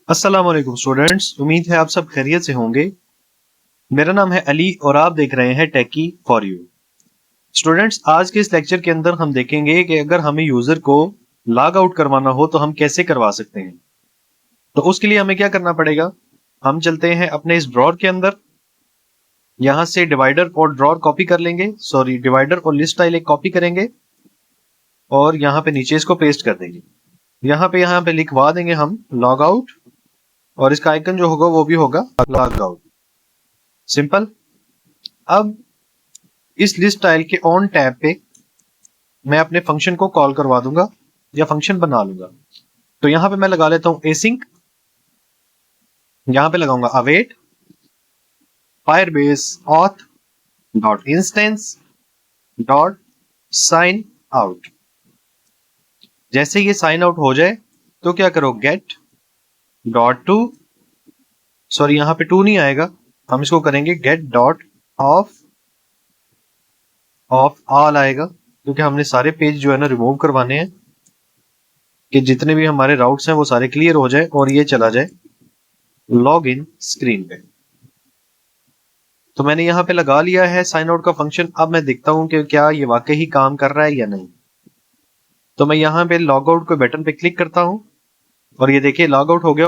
अस्सलाम वालेकुम स्टूडेंट्स, उम्मीद है आप सब खैरियत से होंगे। मेरा नाम है अली और आप देख रहे हैं टेकी फॉर यू। स्टूडेंट्स, आज के इस लेक्चर के अंदर हम देखेंगे कि अगर हमें यूजर को लॉग आउट करवाना हो तो हम कैसे करवा सकते हैं। तो उसके लिए हमें क्या करना पड़ेगा, हम चलते हैं अपने इस ड्रॉर के अंदर, यहां से डिवाइडर और ड्रॉर कॉपी कर लेंगे, डिवाइडर और लिस्ट स्टाइल एक कॉपी करेंगे और यहाँ पे नीचे इसको पेस्ट कर देंगे। यहाँ पे लिखवा देंगे हम लॉग आउट और इसका आइकन जो होगा वो भी होगा लॉग आउट। सिंपल। अब इस लिस्ट स्टाइल के ऑन टैब पे मैं अपने फंक्शन को कॉल करवा दूंगा या फंक्शन बना लूंगा। तो यहां पे मैं लगा लेता हूं एसिंक, यहां पे लगाऊंगा await Firebase auth dot instance dot sign out. जैसे ये साइन आउट हो जाए तो क्या करो, गेट डॉट टू, यहां पे टू नहीं आएगा, हम इसको करेंगे गेट डॉट ऑफ ऑल आएगा, क्योंकि हमने सारे पेज जो है ना रिमूव करवाने हैं कि जितने भी हमारे राउट्स हैं वो सारे क्लियर हो जाए और ये चला जाए लॉग इन स्क्रीन पे। तो मैंने यहां पे लगा लिया है साइन आउट का फंक्शन। अब मैं देखता हूं कि क्या ये वाकई काम कर रहा है या नहीं। तो मैं यहां पे लॉग आउट के बटन पे क्लिक करता हूं और ये देखिए लॉग आउट हो गया।